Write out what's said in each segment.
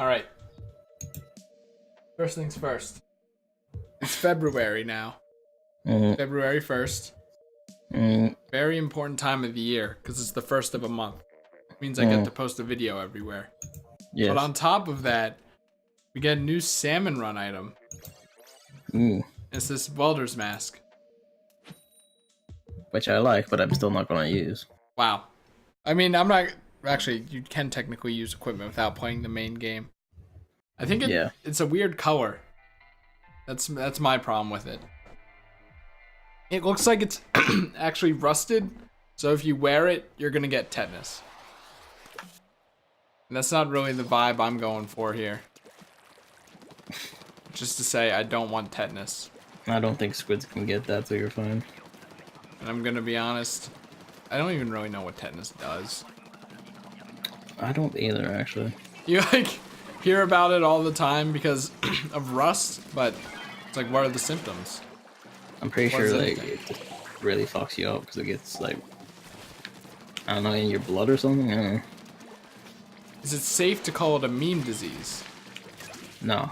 All right. First things first. It's February now. February 1st. Very important time of the year because it's the first of a month. It means I get to post a video everywhere. Yes. But on top of that, we get a new Salmon run item. It's this welder's mask. Which I like, but I'm still not going to use. Wow. I mean, I'm not... Actually, you can technically use equipment without playing the main game. I think it's a weird color. That's my problem with it. It looks like it's actually rusted, so if you wear it, you're gonna get tetanus. And that's not really the vibe I'm going for here. Just to say, I don't want tetanus. I don't think squids can get that, so you're fine. And I'm gonna be honest, I don't even really know what tetanus does. I don't either, actually. You like hear about it all the time because of rust, but it's like, what are the symptoms? I'm pretty sure like it just really fucks you up because it gets like, I don't know, in your blood or something. I don't know. Is it safe to call it a meme disease? No.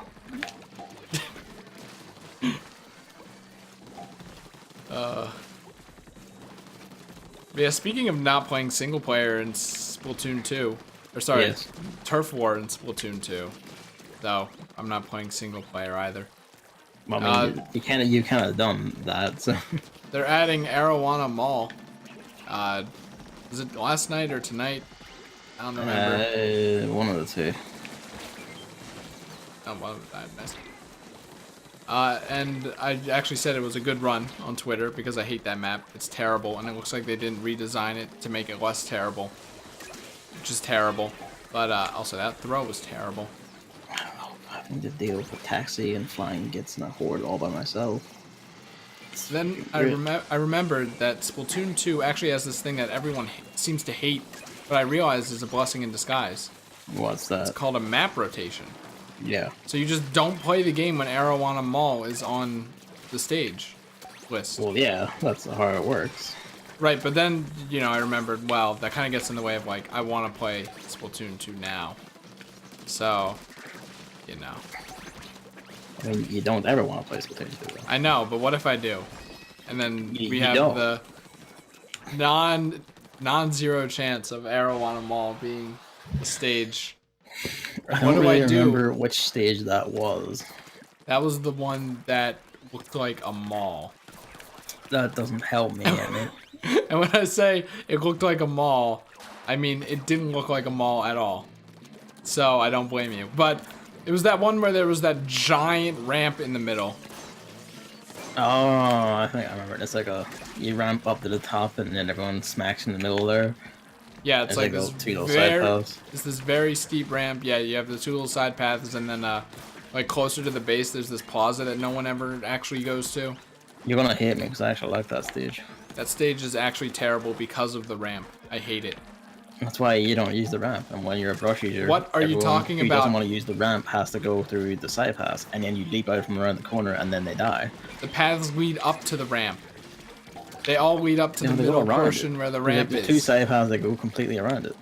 Yeah, speaking of not playing single player in Splatoon 2, or sorry, Yes. Turf War in Splatoon 2, though I'm not playing single player either. Well, I mean, you kind of done that, so. They're adding Arowana Mall. Was it last night or tonight? I don't remember. One of the two. Oh, well, I missed. And I actually said it was a good run on Twitter because I hate that map. It's terrible, and it looks like they didn't redesign it to make it less terrible. Which is terrible. But also, that throw was terrible. I don't know. Having to deal with taxi and flying gets in a horde all by myself. So then I remembered that Splatoon 2 actually has this thing that everyone seems to hate, but I realized is a blessing in disguise. What's that? It's called a map rotation. Yeah. So you just don't play the game when Arowana Mall is on the stage list. Well, yeah, that's how it works. Right, but then, you know, I remembered, well, that kind of gets in the way of, like, I want to play Splatoon 2 now. So, you know. I mean, you don't ever want to play Splatoon 2, though. I know, but what if I do? And then we have don't. the non-zero chance of Arowana Mall being the stage. I don't really remember which stage that was. That was the one that looked like a mall. That doesn't help me, man. And when I say it looked like a mall, I mean it didn't look like a mall at all. So I don't blame you. But it was that one where there was that giant ramp in the middle. Oh, I think I remember. It's like you ramp up to the top and then everyone smacks in the middle there. Yeah, it's like this two little side paths. It's this very steep ramp. Yeah, you have the two little side paths, and then like closer to the base, there's this plaza that no one ever actually goes to. You're gonna hate me because I actually like that stage. That stage is actually terrible because of the ramp. I hate it. That's why you don't use the ramp. And when you're a brush user, what are you talking about? Who doesn't want to use the ramp has to go through the side paths, and then you leap out from around the corner, and then they die. The paths lead up to the ramp. They all lead up to the middle portion where the ramp is. Two side paths that go completely around it.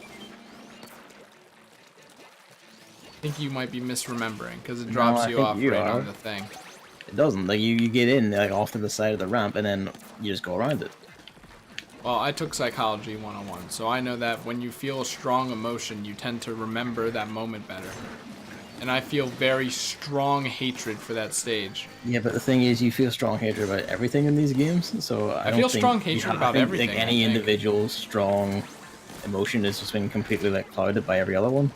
I think you might be misremembering because it drops you off right on the thing. It doesn't. Like you get in like off to the side of the ramp and then you just go around it. Well, I took Psychology 101, so I know that when you feel a strong emotion, you tend to remember that moment better. And I feel very strong hatred for that stage. Yeah, but the thing is, you feel strong hatred about everything in these games, so I don't feel think strong hatred about everything. Like, any individual strong emotion has just been completely like clouded by every other one.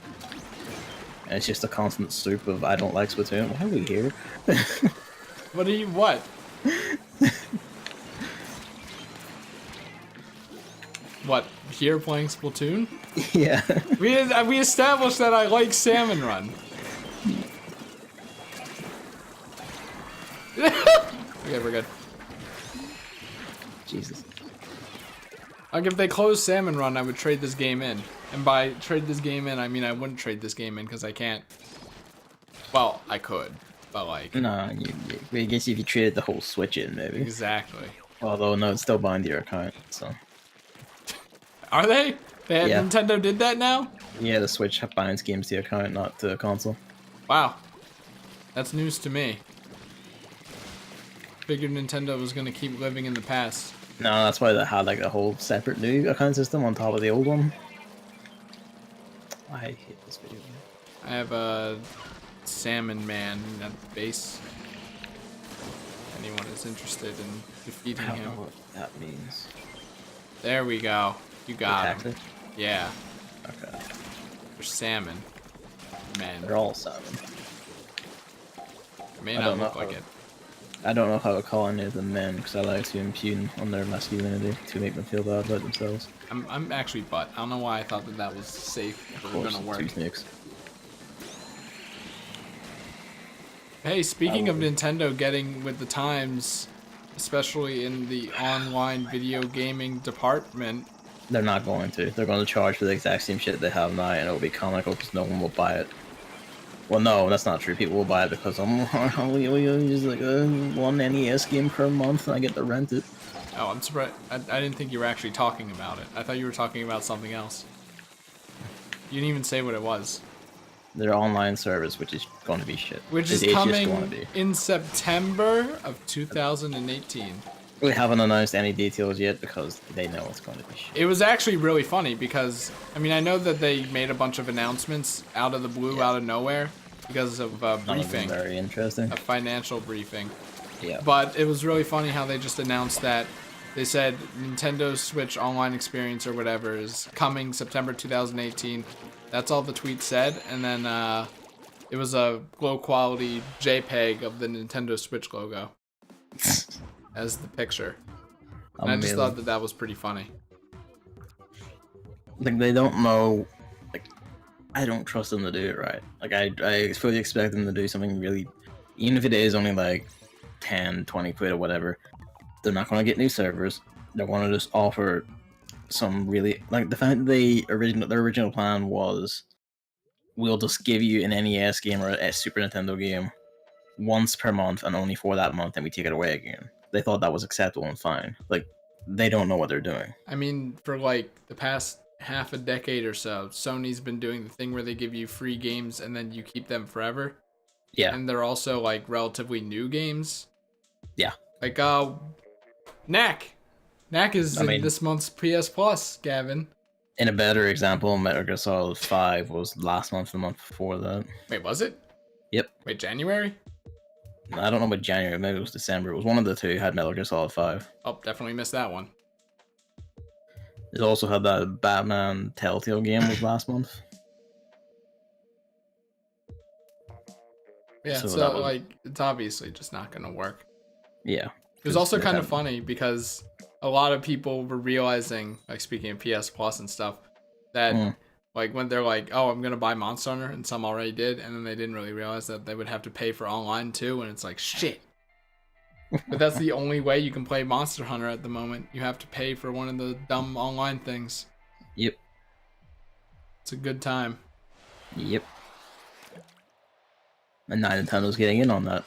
And it's just a constant soup of I don't like Splatoon. Why are we here? What are you? What? What? Here playing Splatoon? Yeah. We established that I like Salmon Run. Okay, we're good. Jesus. Like if they closed Salmon Run, I would trade this game in. And by trade this game in, I mean I wouldn't trade this game in because I can't. Well, I could, but like. No, I guess if you traded the whole Switch in, maybe. Exactly. Although no, it's still bound to your account, so. Are they? Yeah. Nintendo did that now? Yeah, the Switch binds games to the account, not to the console. Wow. That's news to me. Figured Nintendo was gonna keep living in the past. No, that's why they had like a whole separate new account system on top of the old one. I hate this video game. I have a Salmon Man at the base. Anyone is interested in defeating I don't him. know what that means. There we go. You got him. Yeah. Okay. They're salmon. Men. They're all salmon. It may not look like it. I don't know how to call any of them men because I like to impugn on their masculinity to make them feel bad about themselves. I'm actually butt. I don't know why I thought that that was safe or gonna work. Two snakes. Hey, speaking of Nintendo getting with the times, especially in the online video gaming department. They're not going to. They're going to charge for the exact same shit they have now, and it'll be comical because no one will buy it. Well, no, that's not true. People will buy it because we use like one NES game per month, and I get to rent it. Oh, I'm surprised. I didn't think you were actually talking about it. I thought you were talking about something else. You didn't even say what it was. Their online service, which is going to be shit. Which is coming in September of 2018. We haven't announced any details yet because they know it's going to be shit. It was actually really funny because, I mean, I know that they made a bunch of announcements out of the blue, out of nowhere, because of a briefing. Very interesting. A financial briefing. Yeah. But it was really funny how they just announced that they said Nintendo Switch online experience or whatever is coming September 2018. That's all the tweet said, and then it was a low quality JPEG of the Nintendo Switch logo as the picture. And I just thought that that was pretty funny. Like, they don't know. Like, I don't trust them to do it right. Like, I fully expect them to do something really, even if it is only like 10, 20 quid or whatever. They're not going to get new servers. They want to just offer some really, like, the fact that their original plan was, we'll just give you an NES game or a Super Nintendo game once per month and only for that month, and we take it away again. They thought that was acceptable and fine. Like, they don't know what they're doing. I mean, for like the past half a decade or so, Sony's been doing the thing where they give you free games and then you keep them forever. Yeah. And they're also like relatively new games. Yeah. Like Knack. Knack is in this month's PS Plus, Gavin. In a better example, Metal Gear Solid 5 was last month, the month before that. Wait, was it? Yep. Wait, January? I don't know about January, maybe it was December. It was one of the two had Metal Gear Solid 5. Oh, definitely missed that one. It also had that Batman Telltale game was last month. Yeah, so like, it's obviously just not going to work. Yeah. It was also kind of funny because a lot of people were realizing, like, speaking of PS Plus and stuff, that like when they're like, oh, I'm gonna buy Monster Hunter, and some already did, and then they didn't really realize that they would have to pay for online too, and it's like, shit. But that's the only way you can play Monster Hunter at the moment. You have to pay for one of the dumb online things. Yep. It's a good time. Yep. And now Nintendo's getting in on that.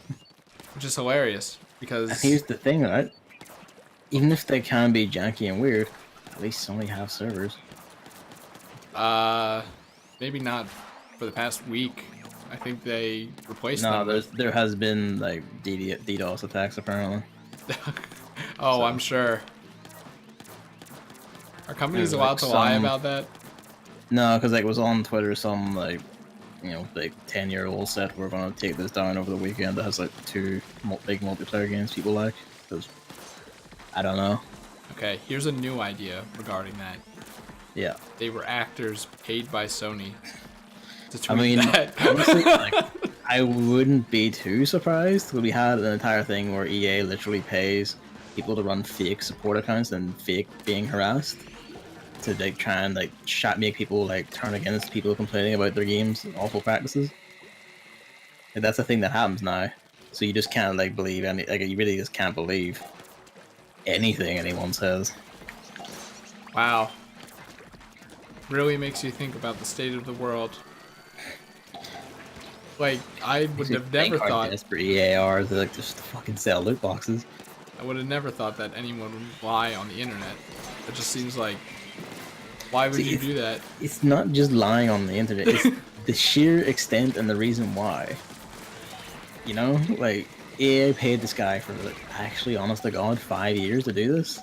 Which is hilarious, because... And here's the thing, right? Even if they can be janky and weird, at least Sony have servers. Maybe not for the past week. I think they replaced them. No, there has been, like, DDoS attacks, apparently. Oh, so. I'm sure. Are companies allowed to lie about that? No, because, like, it was on Twitter, some, like, you know, like, 10-year-old said we're going to take this down over the weekend that has, like, 2 big multiplayer games people like. Because, I don't know. Okay, here's a new idea regarding that. Yeah. They were actors paid by Sony to tweet that. Honestly, like, I wouldn't be too surprised. We had an entire thing where EA literally pays people to run fake support accounts and fake being harassed to, like, try and, like, make people, like, turn against people complaining about their games' awful practices. Like, that's a thing that happens now. So you just can't, like, believe any, like, you really just can't believe anything anyone says. Wow. Really makes you think about the state of the world. Like, I would have never thought... desperate EA are to, like, just fucking sell loot boxes. I would have never thought that anyone would lie on the internet. It just seems like... Why would you do that? It's not just lying on the internet. It's the sheer extent and the reason why. You know, like EA paid this guy for actually, honest to God, 5 years to do this.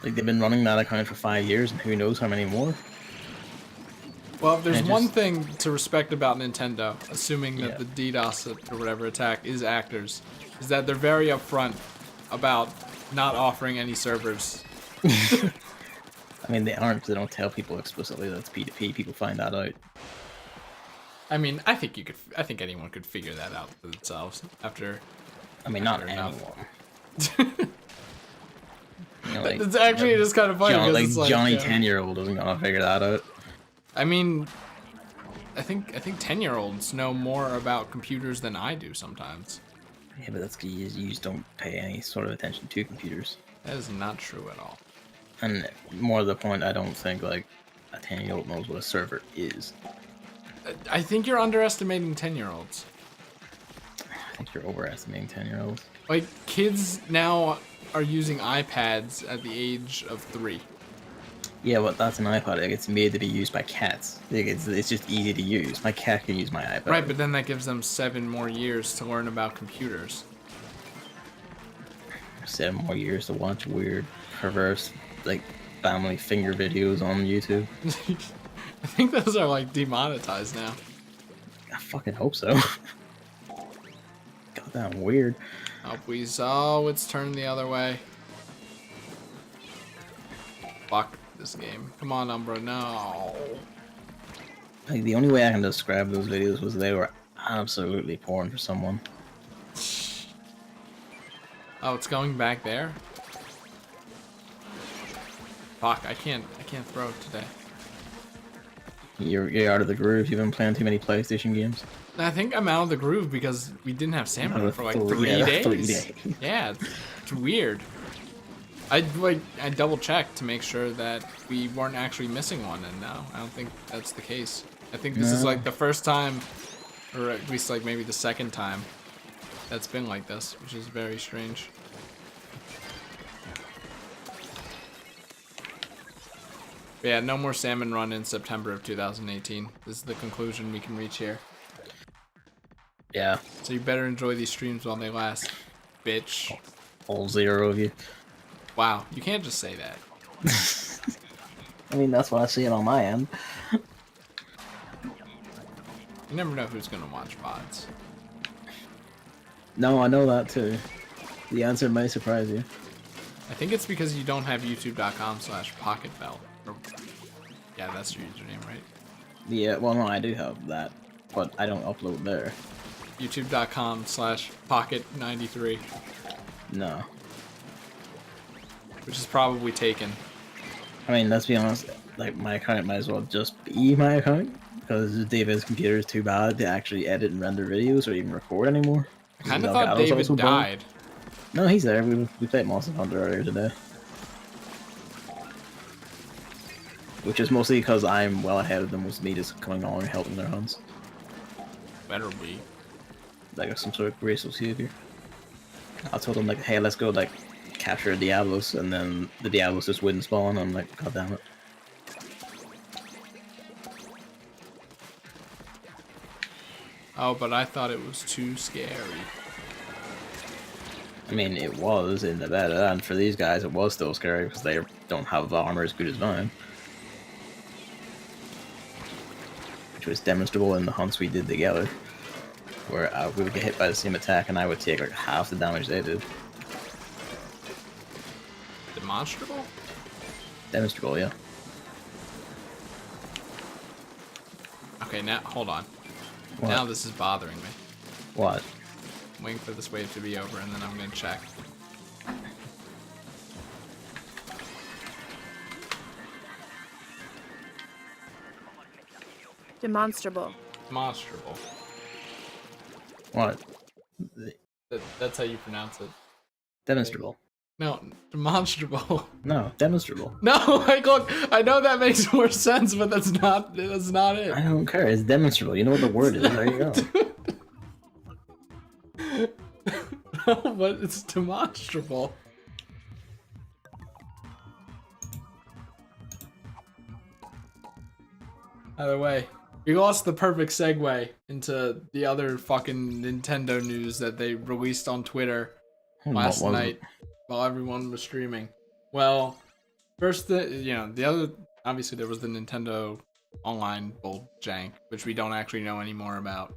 Like they've been running that account for 5 years, and who knows how many more. Well, if there's one thing to respect about Nintendo, assuming that the DDoS or whatever attack is actors, is that they're very upfront about not offering any servers. I mean, they aren't, because they don't tell people explicitly that it's P2P. People find that out. I mean, I think anyone could figure that out for themselves after. I mean, not anyone. You know, like, it's actually just kind of funny. Like Johnny 10-year-old isn't gonna figure that out. I mean, I think 10-year-olds know more about computers than I do sometimes. Yeah, but that's because you just don't pay any sort of attention to computers. That is not true at all. And more to the point, I don't think like a 10-year-old knows what a server is. I think you're underestimating 10-year-olds. I think you're overestimating 10-year-olds. Like, kids now are using iPads at the age of 3. Yeah, but that's an iPod. Like, it's made to be used by cats. Like, it's just easy to use. My cat can use my iPad. Right, but then that gives them 7 more years to learn about computers. 7 more years to watch weird, perverse, like, family finger videos on YouTube. I think those are, like, demonetized now. I fucking hope so. Goddamn weird. Oh, please. Oh, it's turned the other way. Fuck this game. Come on, Umbra. No. Like, the only way I can describe those videos was they were absolutely porn for someone. Oh, it's going back there? Fuck, I can't throw it today. You're out of the groove. You've been playing too many PlayStation games. I think I'm out of the groove because we didn't have Salmon for like 3 days. 3 days. Yeah, it's weird. I double checked to make sure that we weren't actually missing one, and no, I don't think that's the case. I think this is like the first time, or at least like maybe the second time, that's been like this, which is very strange. But yeah, no more Salmon run in September of 2018. This is the conclusion we can reach here. Yeah. So you better enjoy these streams while they last, bitch. All 0 of you. Wow, you can't just say that. I mean, that's what I see it on my end. You never know who's gonna watch VODs. No, I know that too. The answer may surprise you. I think it's because you don't have youtube.com/pocketbelt. Yeah, that's your username, right? Yeah, well, no, I do have that, but I don't upload there. youtube.com/pocket93. No. Which is probably taken. I mean, let's be honest, like, my account might as well just be my account, because David's computer is too bad to actually edit and render videos or even record anymore. I kind of thought David died. No, he's there. We played Monster Hunter earlier today. Which is mostly because I'm well ahead of them, with me just coming on and helping their hunts. Better be. Like some sort of graceful behavior. I told them, like, hey, let's go, like, capture a Diablos, and then the Diablos just wouldn't spawn. I'm like, god damn it. Oh, but I thought it was too scary. I mean, it was in the beta, and for these guys it was still scary because they don't have armor as good as mine. Which was demonstrable in the hunts we did together, where we would get hit by the same attack and I would take like half the damage they did. Demonstrable? Demonstrable, yeah. Okay, now, hold on. What? Now this is bothering me. What? I'm waiting for this wave to be over and then I'm gonna check. Demonstrable. Demonstrable. What? That's how you pronounce it. Demonstrable. No, demonstrable. No, demonstrable. No, like, look, I know that makes more sense, but that's not it. I don't care, it's demonstrable. You know what the word is, there you go. No, but it's demonstrable. Either way, we lost the perfect segue into the other fucking Nintendo news that they released on Twitter last night while everyone was streaming. Well, first, the other, obviously there was the Nintendo Online bull jank, which we don't actually know any more about.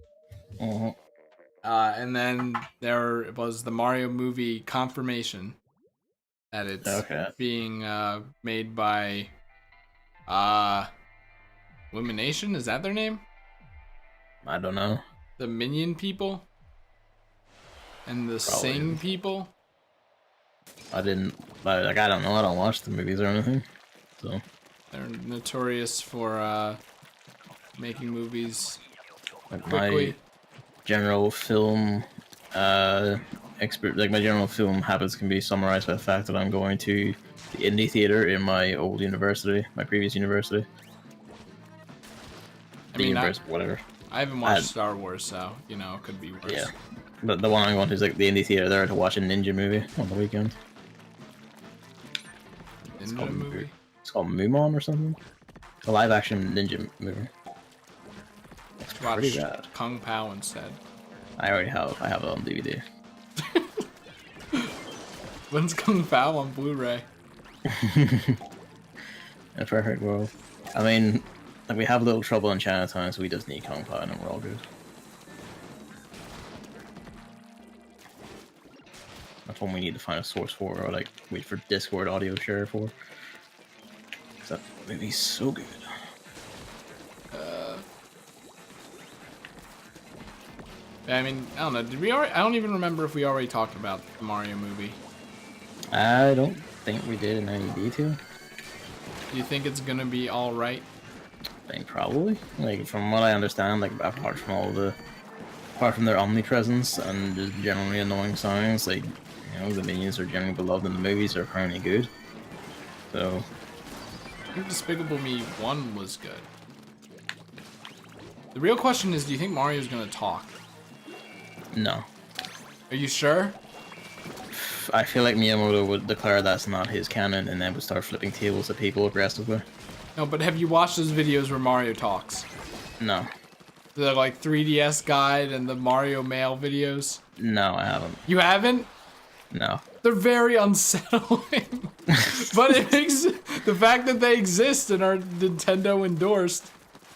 And then there was the Mario movie confirmation that it's being made by Illumination. Is that their name? I don't know. The Minion people and the Probably Sing people. I don't know. I don't watch the movies or anything, so they're notorious for making movies like quickly. My general film expert, like my general film habits can be summarized by the fact that I'm going to the indie theater in my old university, my previous university. Whatever. I haven't watched Star Wars, so it could be worse. Yeah, but the one I'm going to is like the indie theater there to watch a ninja movie on the weekend. It's called Mumon or something. A live-action ninja movie. It's pretty bad. Kung Pao instead. I have it on DVD. When's Kung Pao on Blu-ray? A perfect world. I mean, like we have a little trouble in Chinatown, so we just need Kung Pao and we're all good. That's one we need to find a source for, or like wait for Discord audio share for. That movie's so good. I mean, I don't know. Did we already? I don't even remember if we already talked about the Mario movie. I don't think we did in any detail. Do you think it's gonna be all right? I think probably. Like from what I understand, like apart from their omnipresence and just generally annoying songs, like the minions are generally beloved and the movies are currently good. So I think Despicable Me 1 was good. The real question is, do you think Mario's gonna talk? No. Are you sure? I feel like Miyamoto would declare that's not his canon and then would start flipping tables at people aggressively. No, but have you watched those videos where Mario talks? No. The 3DS guide and the Mario Mail videos? No, I haven't. You haven't? No. They're very unsettling. But it makes the fact that they exist and are Nintendo endorsed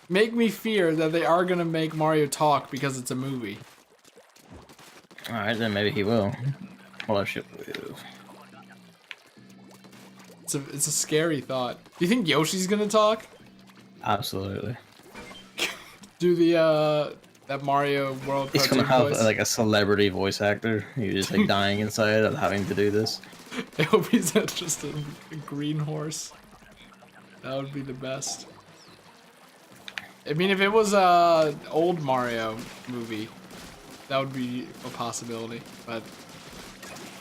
make me fear that they are gonna make Mario talk because it's a movie. Alright, then maybe he will. Well, shit. It's a scary thought. Do you think Yoshi's gonna talk? Absolutely. Do the that Mario World He's gonna have like a celebrity voice actor who's just like dying inside of having to do this. I hope he's just a green horse. That would be the best. I mean, if it was a old Mario movie, that would be a possibility. But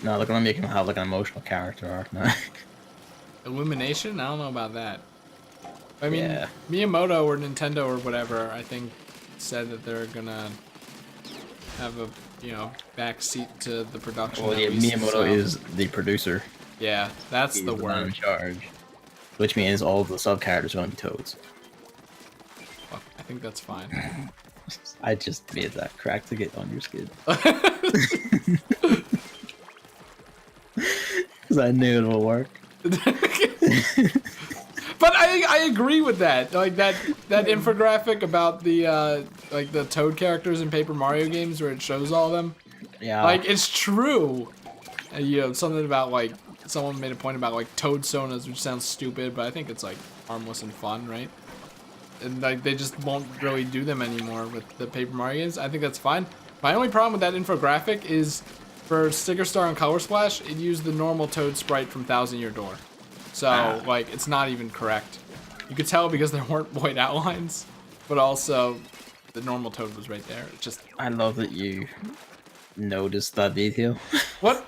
no, they're gonna make him have like an emotional character arc now. Illumination? I don't know about that. I mean, Miyamoto or Nintendo or whatever, I think, said that they're gonna have a backseat to the production. Well, yeah, Miyamoto is the producer. Yeah, that's He's the word. Man in charge, which means all of the sub characters are gonna be Toads. Well, I think that's fine. I just made that crack to get on your skin. Because I knew it will work. But I agree with that. Like that infographic about the the Toad characters in Paper Mario games where it shows all of them. Yeah. Like it's true. Something about someone made a point about Toad Sonas, which sounds stupid, but I think it's harmless and fun, right? And they just won't really do them anymore with the Paper Mario games. I think that's fine. My only problem with that infographic is for Sticker Star and Color Splash, it used the normal Toad sprite from Thousand Year Door. So, it's not even correct. You could tell because there weren't white outlines, but also the normal Toad was right there. It's just... I love that you noticed that detail. What?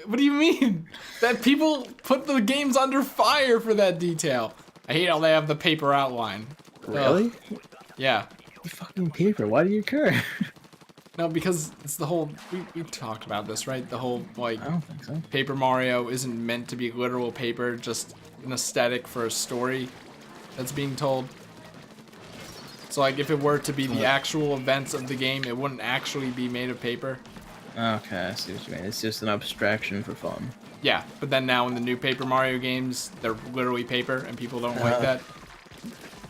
What do you mean? That people put the games under fire for that detail. I hate how they have the paper outline. Really? Yeah. The fucking paper, why do you care? No, because it's the whole, we talked about this, right? The whole, I don't think so. Paper Mario isn't meant to be literal paper, just an aesthetic for a story that's being told. So like if it were to be the actual events of the game, it wouldn't actually be made of paper. Okay, I see what you mean. It's just an abstraction for fun. Yeah, but then now in the new Paper Mario games, they're literally paper, and people don't like that.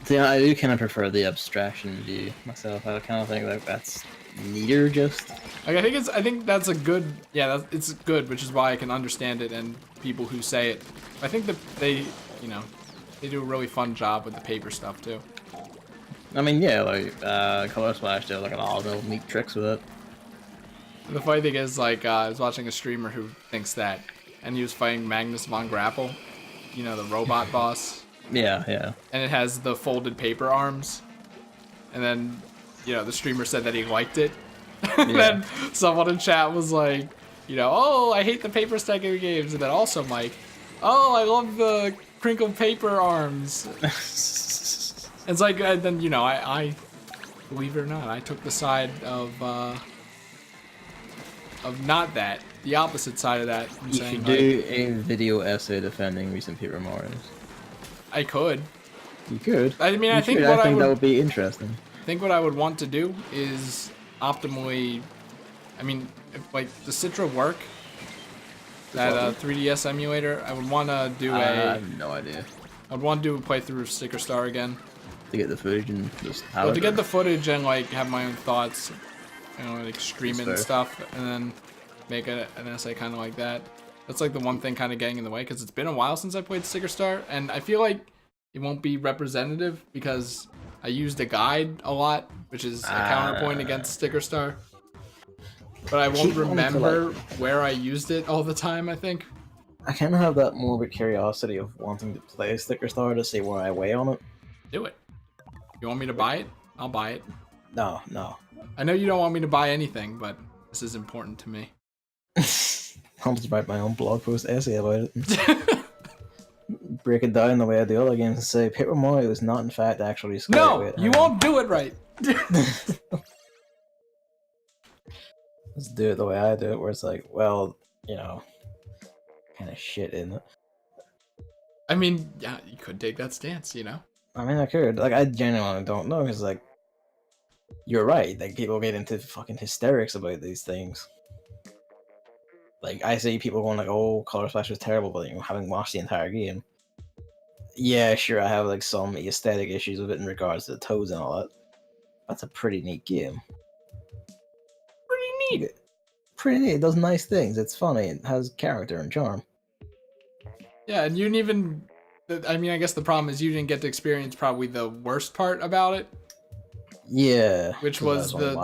Yeah, I do kind of prefer the abstraction view myself. I kind of think like that's neater, just. Like I think that's a good. Yeah, it's good, which is why I can understand it and people who say it. I think that they, you know, they do a really fun job with the paper stuff too. I mean, yeah, like Color Splash did like a lot of neat tricks with it. The funny thing is, like, I was watching a streamer who thinks that, and he was fighting Magnus von Grapple, you know, the robot boss. Yeah, yeah. And it has the folded paper arms. And then, you know, the streamer said that he liked it. And then someone in chat was like, you know, oh, I hate the paper stacking games. And then also Mike, oh, I love the crinkled paper arms. It's like, and then, you know, I believe it or not, I took the side of not that, the opposite side of that. You should do a video essay defending recent Paper Marios. I could. You could. I mean, I think that would be interesting. I think what I would want to do is optimally, I mean, if, like, does Citra work? That 3DS emulator? I would want to do I have no idea. I'd want to do a playthrough of Sticker Star again. To get the footage and just well, to get the footage and, like, have my own thoughts, you know, like, stream it and stuff, and then make an essay kind of like that. That's, like, the one thing kind of getting in the way, because it's been a while since I played Sticker Star, and I feel like it won't be representative, because I used a guide a lot, which is a counterpoint against Sticker Star. But I won't remember where I used it all the time, I think. I kind of have that morbid curiosity of wanting to play Sticker Star to see where I weigh on it. Do it. You want me to buy it? I'll buy it. No, no. I know you don't want me to buy anything, but this is important to me. I'll just write my own blog post essay about it. Break it down the way I do other games and say Paper Mario is not in fact actually scary. No, you won't do it right. Let's do it the way I do it, where it's like, well, you know, kind of shit in it. I mean, yeah, you could take that stance, you know? I mean, I could. Like, I genuinely don't know, because, like, you're right. Like, people get into fucking hysterics about these things. Like, I see people going like, oh, Color Splash was terrible, but, you know, having watched the entire game. Yeah, sure, I have, like, some aesthetic issues with it in regards to the toads and all that. That's a pretty neat game. Pretty neat. Pretty neat. It does nice things. It's funny. It has character and charm. Yeah, and you didn't even... I mean, I guess the problem is you didn't get to experience probably the worst part about it. Yeah. Which was the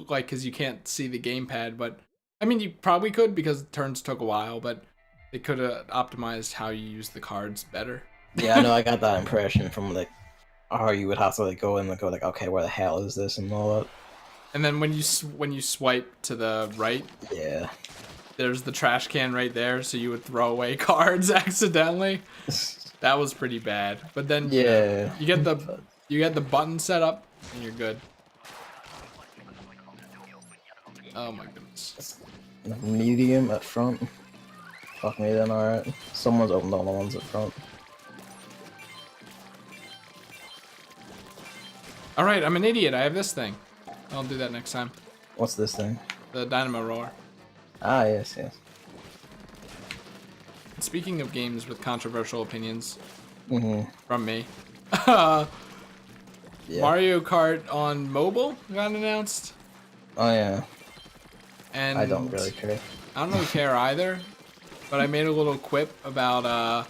like, because you can't see the gamepad, but... I mean, you probably could, because turns took a while, but they could have optimized how you use the cards better. Yeah, I know, I got that impression from, like, how you would have to, like, go in and go, like, okay, where the hell is this and all that. And then when you swipe to the right... Yeah. There's the trash can right there, so you would throw away cards accidentally. That was pretty bad. But then yeah, you get the button set up and you're good. Oh my goodness. Medium at front. Fuck me then, alright. Someone's opened all the ones at front. Alright, I'm an idiot. I have this thing. I'll do that next time. What's this thing? The Dynamo Roar. Ah, yes, yes. Speaking of games with controversial opinions from me, yeah. Mario Kart on mobile got announced. Oh yeah. And I don't really care. I don't really care either, but I made a little quip about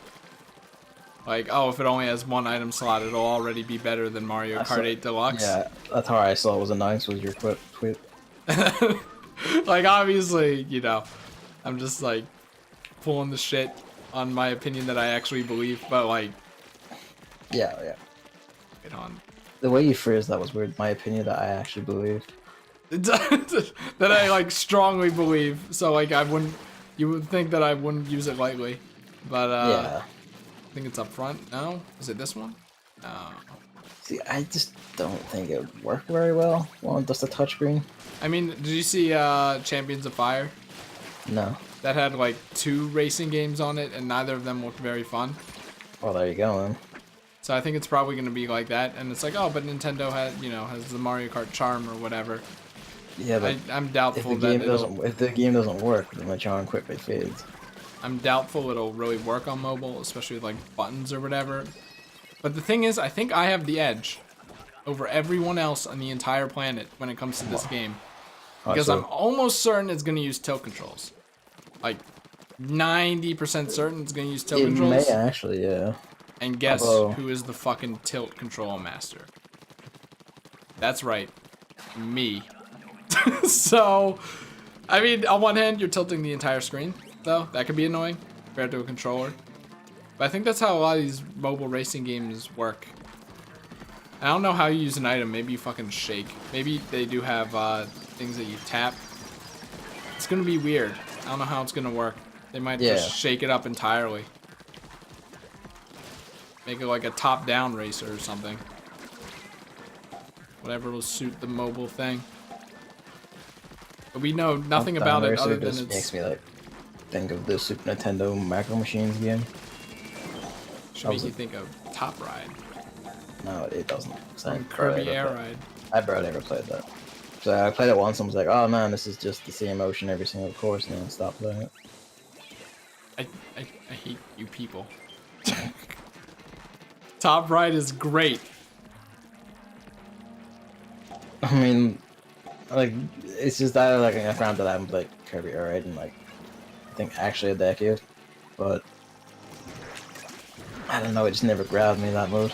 like, oh, if it only has one item slot, it'll already be better than Mario Kart 8 Deluxe. Yeah, that's how I saw it was announced, was your quip. Like, obviously, you know, I'm just, like, pulling the shit on my opinion that I actually believe, but, like... Yeah. Get on. The way you phrased that was weird. My opinion that I actually believe. That I, like, strongly believe, so, like, you would think that I wouldn't use it lightly, but, yeah. I think it's up front. No? Is it this one? No. See, I just don't think it would work very well on just a touchscreen. I mean, did you see Champions of Fire? No. That had like 2 racing games on it, and neither of them looked very fun. Well, there you go, then. So I think it's probably going to be like that. And it's like, oh, but Nintendo has the Mario Kart charm or whatever. Yeah, but I'm doubtful if the game doesn't work, then the charm quickly fades. I'm doubtful it'll really work on mobile, especially with like buttons or whatever. But the thing is, I think I have the edge over everyone else on the entire planet when it comes to this game. Because I'm almost certain it's going to use tilt controls. Like 90% certain it's going to use tilt controls. It may actually, yeah. And guess who is the fucking tilt control master? That's right. Me. So, I mean, on one hand, you're tilting the entire screen, though. That could be annoying compared to a controller. But I think that's how a lot of these mobile racing games work. I don't know how you use an item. Maybe you fucking shake. Maybe they do have things that you tap. It's gonna be weird. I don't know how it's gonna work. They might just shake it up entirely. Make it like a top-down racer or something. Whatever will suit the mobile thing. But we know nothing about it other than it makes me like think of the Super Nintendo Macro Machines game. Should make you think of Top Ride. No, it doesn't. Kirby Air Ride. I barely ever played that. So I played it once and was like, oh man, this is just the same motion every single course, and then I stopped playing it. I hate you people. Top Ride is great. I mean, like, it's just that like I found that I haven't played Kirby Air Ride in like I think actually a decade, but I don't know, it just never grabbed me, that mode.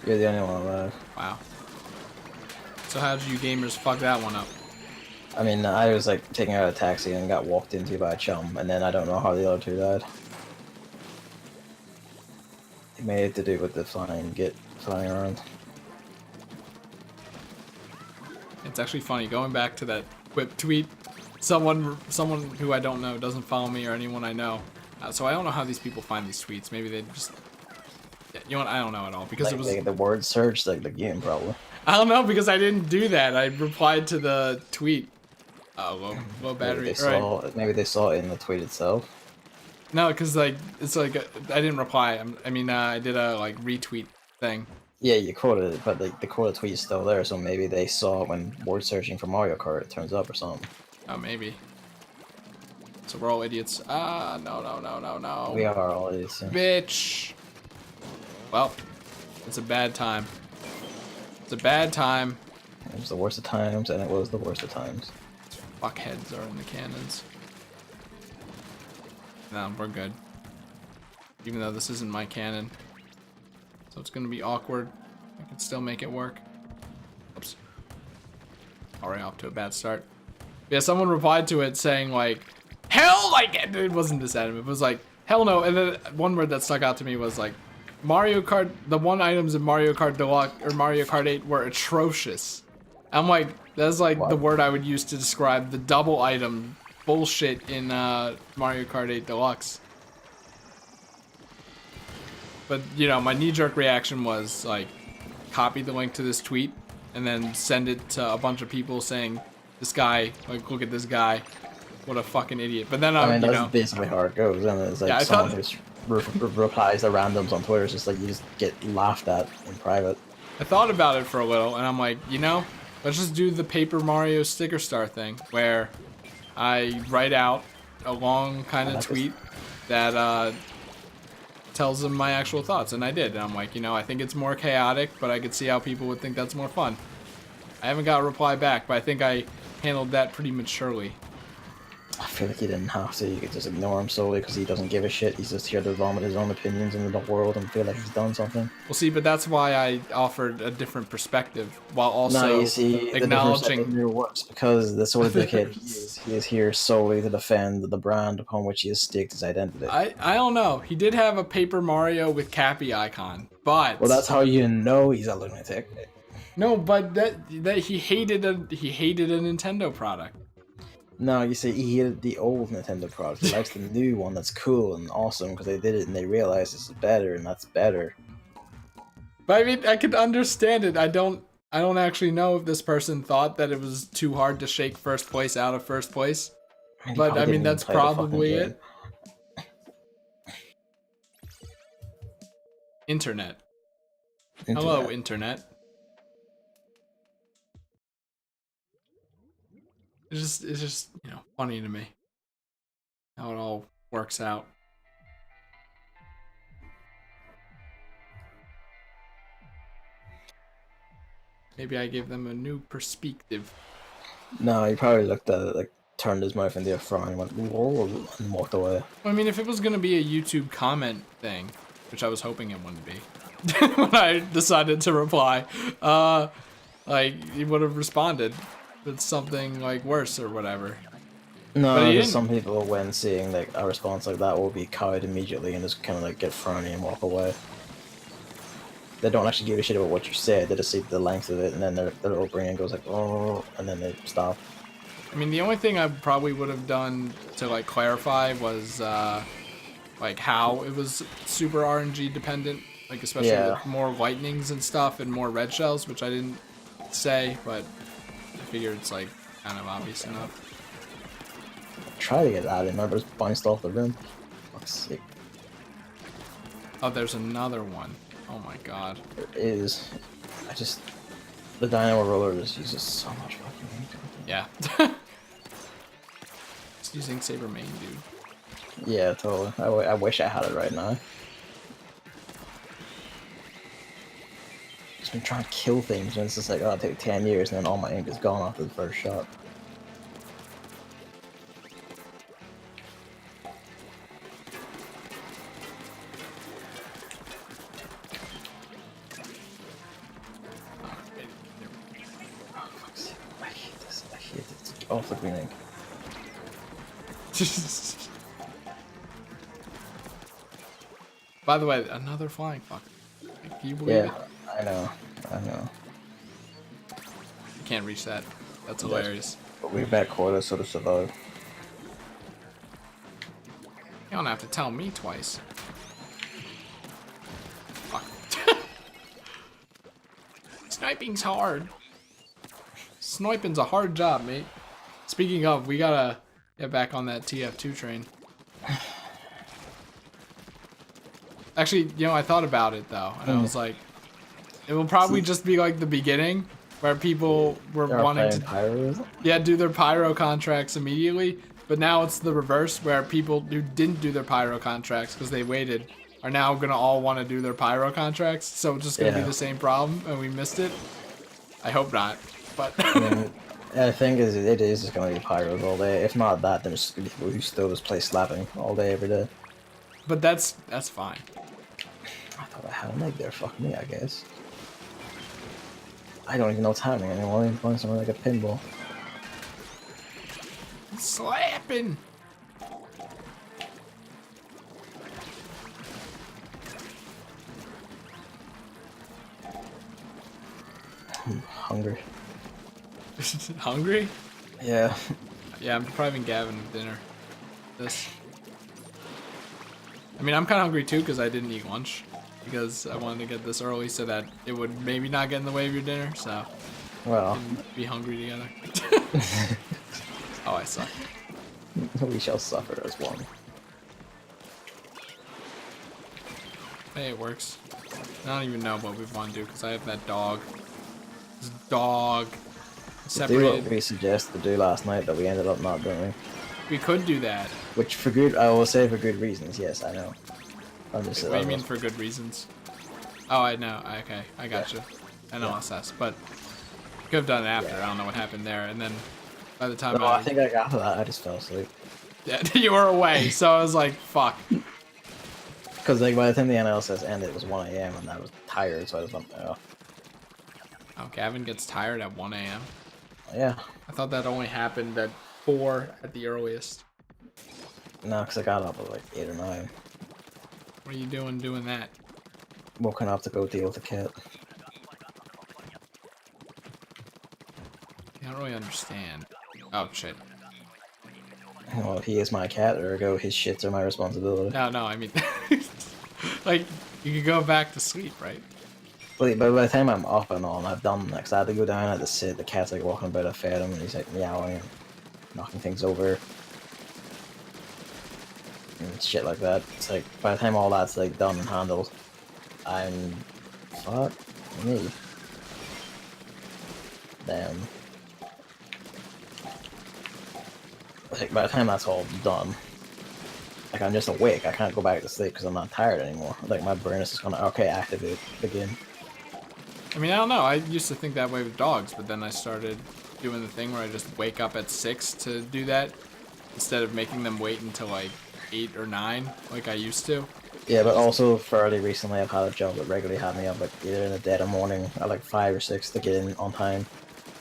You're the only one alive. Wow. So how did you gamers fuck that one up? I mean, I was like taking out a taxi and got walked into by a chum, and then I don't know how the other two died. It may have to do with the flying around. It's actually funny, going back to that Quip tweet, someone who I don't know doesn't follow me or anyone I know. So I don't know how these people find these tweets. Maybe they just... You know what? I don't know at all. Because like, it was... The word search, like the game, probably. I don't know, because I didn't do that. I replied to the tweet. Oh, low battery. Maybe they saw it in the tweet itself. No, because like it's like I didn't reply. I did a like retweet thing. Yeah, you quoted it, but the quoted tweet is still there, so maybe they saw it when word searching for Mario Kart, it turns up or something. Oh, maybe. So we're all idiots. Ah, no. We are all idiots. Yeah. Bitch. Well, it's a bad time. It's a bad time. It was the worst of times, and it was the worst of times. Fuckheads are in the cannons. No, we're good. Even though this isn't my cannon. So it's gonna be awkward. I can still make it work. Oops. Already off to a bad start. Yeah, someone replied to it saying like, hell, like, it wasn't this adamant. It was like, hell no. And then one word that stuck out to me was like, Mario Kart, the one items in Mario Kart Deluxe or Mario Kart 8 were atrocious. I'm like, that's like the word I would use to describe the double item bullshit in Mario Kart 8 Deluxe. But, you know, my knee-jerk reaction was, like, copy the link to this tweet and then send it to a bunch of people saying, this guy, like, look at this guy. What a fucking idiot. But then, I mean, that's basically how it goes, and it's like someone who replies to randoms on Twitter, it's just like you just get laughed at in private. I thought about it for a little, and I'm like, you know, let's just do the Paper Mario sticker star thing, where I write out a long kind of tweet that tells them my actual thoughts, and I did. And I'm like, you know, I think it's more chaotic, but I could see how people would think that's more fun. I haven't got a reply back, but I think I handled that pretty maturely. I feel like you didn't have to. You could just ignore him solely because he doesn't give a shit. He's just here to vomit his own opinions into the world and feel like he's done something. Well, see, but that's why I offered a different perspective while also acknowledging your works, because the sort of dickhead he is here solely to defend the brand upon which he has staked his identity. I don't know. He did have a Paper Mario with Cappy icon, but well, that's how you know he's a lunatic. No, but that he hated a Nintendo product. No, you see, he hated the old Nintendo product. He likes the new one that's cool and awesome because they did it and they realized this is better and that's better. But I mean, I could understand it. I don't actually know if this person thought that it was too hard to shake first place out of first place. But I mean, that's probably it. Internet. Hello, internet. It's just funny to me how it all works out. Maybe I gave them a new perspective. No, he probably looked at it, like, turned his mouth into a frown and went, whoa, and walked away. I mean, if it was going to be a YouTube comment thing, which I was hoping it wouldn't be, when I decided to reply, like, he would have responded with something, like, worse or whatever. No, because some people, when seeing, like, a response like that, will be cowed immediately and just kind of, like, get frowny and walk away. They don't actually give a shit about what you said, they just see the length of it, and then their little brain goes like, oh, and then they stop. I mean, the only thing I probably would have done to, like, clarify was, like, how it was super RNG dependent, like, especially with more lightnings and stuff and more red shells, which I didn't say, but I figured it's, like, kind of obvious enough. Try to get that in there, but it's bounced off the rim. Fuck's sake. Oh, there's another one. Oh my god. There is. The dynamo roller just uses so much fucking ink. Yeah. Just using Saber main, dude. Yeah, totally. I wish I had it right now. Just been trying to kill things, and it's just like, oh, it'll take 10 years, and then all my ink is gone after the first shot. Off the green ink. By the way, another flying fuck. Can you believe it? I know. You can't reach that. That's hilarious. But we've met quota, so to survive. You don't have to tell me twice. Fuck. Sniping's hard. Sniping's a hard job, mate. Speaking of, we gotta get back on that TF2 train. Actually, I thought about it though, and I was like, it will probably just be like the beginning, where people were wanting to do their pyro contracts immediately, but now it's the reverse, where people who didn't do their pyro contracts because they waited are now gonna all want to do their pyro contracts, so it's just gonna be the same problem, and we missed it. I hope not, but. I think it is just going to be pyros all day. If not that, then it's going to be people who still just play slapping all day, every day. But that's fine. I thought I had a leg there. Fuck me, I guess. I don't even know what's happening anymore. I'm playing something like a pinball. Slapping! I'm hungry. Hungry? Yeah. Yeah, I'm depriving Gavin of dinner. I mean, I'm kind of hungry too because I didn't eat lunch. Because I wanted to get this early so that it would maybe not get in the way of your dinner, so... Well... we can be hungry together. Oh, I suck. We shall suffer as one. Hey, it works. I don't even know what we want to do because I have that dog. This dog... separated. Do what we suggested to do last night that we ended up not doing. We could do that. Which I will say for good reasons, yes, I know. What do you mean for good reasons? Oh, I know. Okay, I got you. NLSS, but could have done it after. I don't know what happened there. And then by the time I think I got to that, I just fell asleep. Yeah, you were away, so I was like, fuck. Because like by the time the NLSS ended, it was 1 AM and I was tired, so I just went, oh. Oh, Gavin gets tired at 1 AM? Yeah. I thought that only happened at 4 at the earliest. No, because I got up at like 8 or 9. What are you doing that? Woken up to go deal with the cat. I don't really understand. Oh, shit. Well, he is my cat, ergo his shits are my responsibility. No, I mean... like, you could go back to sleep, right? But by the time I'm up and all, I've done, like, I had to go down, I had to sit, the cat's like walking about, I fed him, and he's like meowing and knocking things over. And shit like that. It's like, by the time all that's like done and handled, I'm... Fuck me. Damn. Like, by the time that's all done, like, I'm just awake. I can't go back to sleep because I'm not tired anymore. Like, my brain is just gonna, okay, activate again. I mean, I don't know. I used to think that way with dogs, but then I started doing the thing where I just wake up at 6 to do that instead of making them wait until like 8 or 9 like I used to. Yeah, but also fairly recently I've had a job that regularly had me up like either in the dead of morning at like 5 or 6 to get in on time.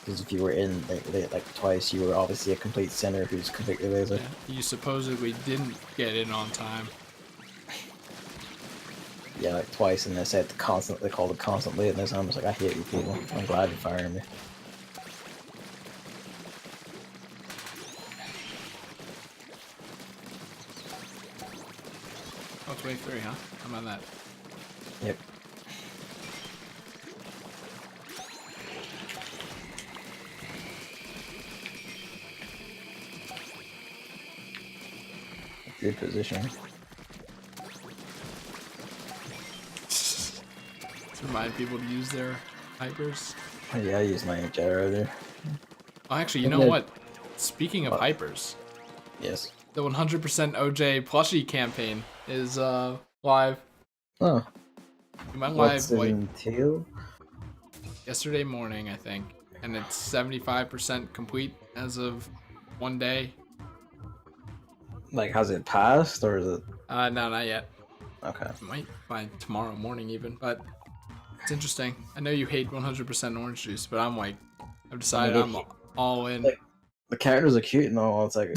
Because if you were in late like twice, you were obviously a complete sinner who's completely lazy. Yeah, you supposedly didn't get in on time. Yeah, like twice, and they said they called it constant lateness. I'm just like, I hate you people. I'm glad you're firing me. Oh, it's wave 3, huh? I'm on that. Yep. Good position. To remind people to use their hypers. Yeah, I used my jet earlier. Oh, actually, you know what? Speaking of hypers, yes, the 100% OJ plushie campaign is live. Oh, We went what's live it like entail? yesterday morning, I think, and it's 75% complete as of one day. Like, has it passed or is it? No, not yet. Okay. Might by tomorrow morning even, but it's interesting. I know you hate 100% orange juice, but I'm like, I've decided I'm all in. Like, the characters are cute and all. It's like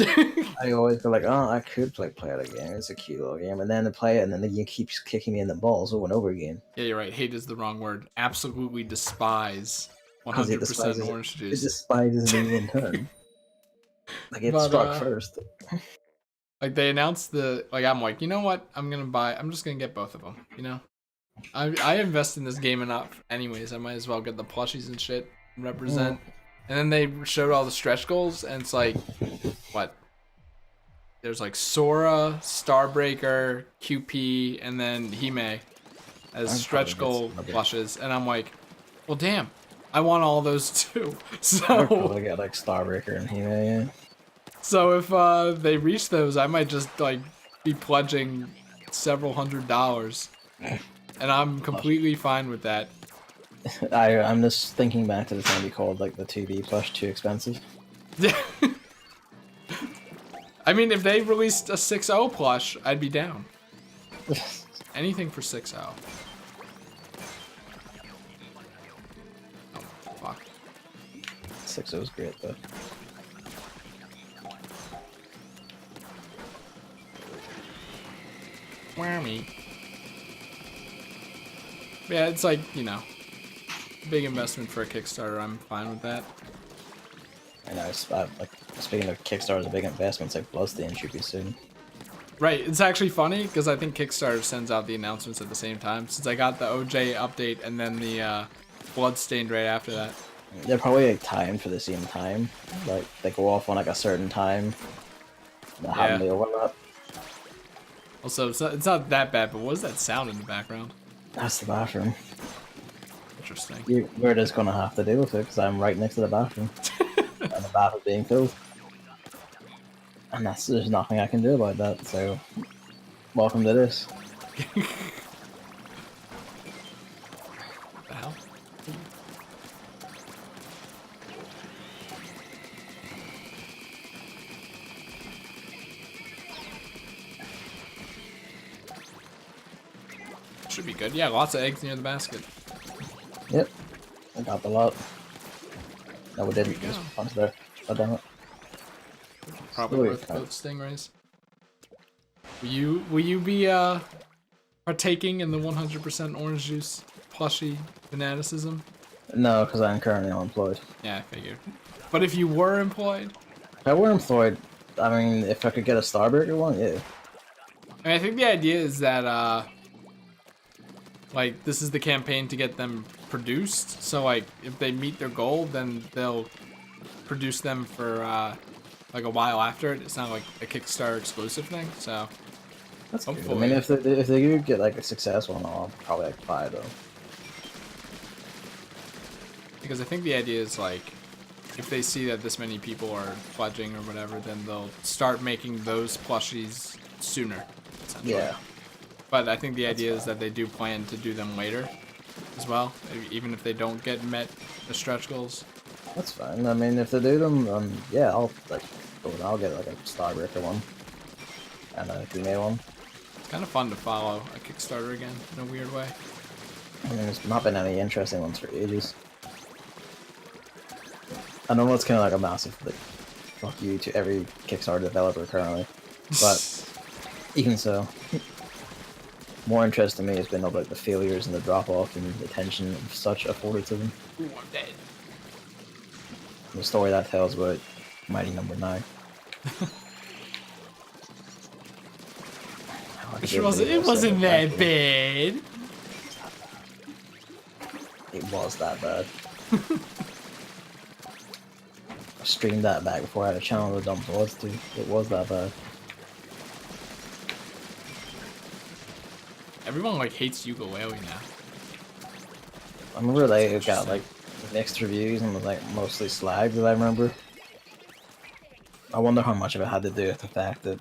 I always go like, oh, I could play it again. It's a cute little game, and then to play it, and then the game keeps kicking me in the balls over and over again. Yeah, you're right. Hate is the wrong word. Absolutely despise 100% orange juice. It despises me in turn. Like it struck first. Like they announced I'm like, you know what? I'm just gonna get both of them. You know, I invest in this game enough, anyways. I might as well get the plushies and shit and represent. And then they showed all the stretch goals, and it's like, what? There's like Sora, Starbreaker, QP, and then Hime as stretch goal plushes, and I'm like, well, damn, I want all those too. So I'd probably get like Starbreaker and Hime. Yeah. So if they reach those, I might just like be pledging several $100s, and I'm completely fine with that. I'm just thinking back to the time we called like the 2B plush too expensive. Yeah. I mean, if they released a 6.0 plush, I'd be down. Anything for 6.0. Oh, fuck. 6.0 is great though. Whammy. Yeah, it's like, you know, big investment for a Kickstarter. I'm fine with that. I know, like, speaking of Kickstarter's big investments, like Bloodstained should be soon. Right, it's actually funny because I think Kickstarter sends out the announcements at the same time. Since I got the OJ update and then the Bloodstained right after that. They're probably like timed for the same time. Like they go off on like a certain time. Not having the overlap. Also, it's not that bad, but what is that sound in the background? That's the bathroom. Interesting. We're just gonna have to deal with it because I'm right next to the bathroom. And the bath is being filled. And there's nothing I can do about that, so welcome to this. What the hell? Should be good. Yeah, lots of eggs near the basket. Yep. I got the lot. No, we didn't. Just punch there. God damn it. Probably worth both stingrays. Will you be partaking in the 100% orange juice plushie fanaticism? No, because I'm currently unemployed. Yeah, I figured. But if you were employed? If I were employed, I mean, if I could get a Starbreaker one, yeah. I mean, I think the idea is that like this is the campaign to get them produced. So like if they meet their goal, then they'll produce them for like a while after it. It's not like a Kickstarter exclusive thing. So That's good. I Hopefully. mean, if they do get like a successful one, I'll probably like buy it though. Because I think the idea is like, if they see that this many people are pledging or whatever, then they'll start making those plushies sooner, essentially. Yeah. But I think the idea is that they do plan to do them later as well, even if they don't get met the stretch goals. That's fine. I mean, if they do them, yeah, I'll get like a Starbreaker one and a female one. It's kind of fun to follow a Kickstarter again in a weird way. I mean, there's not been any interesting ones for ages. I know it's kind of like a massive like fuck you to every Kickstarter developer currently, but even so, more interest to me has been about the failures and the drop off and the attention and such afforded to them. Ooh, I'm dead. The story that tells about Mighty Number 9. It wasn't that bad. It was that bad. I streamed that back before I had a channel to dump VODs to. It was that bad. Everyone like hates ukulele now. I remember it got like mixed reviews and was like mostly slagged, as I remember. I wonder how much of it had to do with the fact that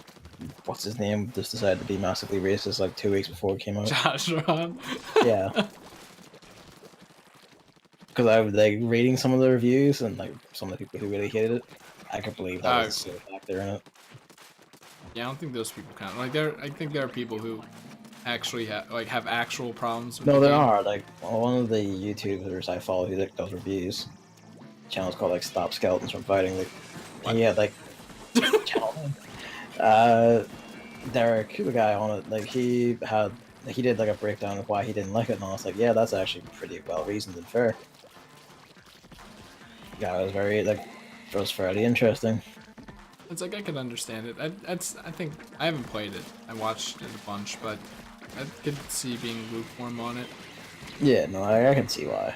what's his name just decided to be massively racist like 2 weeks before it came out. Josh Ron. Yeah. Because I was like reading some of the reviews and like some of the people who really hated it. I could believe that was a factor in it. Yeah, I don't think those people count. Like I think there are people who actually have actual problems with No, the there game. are. Like one of the YouTubers I follow who like does reviews. The channel's called like Stop Skeletons from Fighting. Like yeah, like channel name. Derek, the guy on it, like he did like a breakdown of why he didn't like it, and I was like, yeah, that's actually pretty well reasoned and fair. Yeah, it was it was fairly interesting. It's like I can understand it. I think I haven't played it. I watched it a bunch, but I could see being lukewarm on it. Yeah, no, I can see why.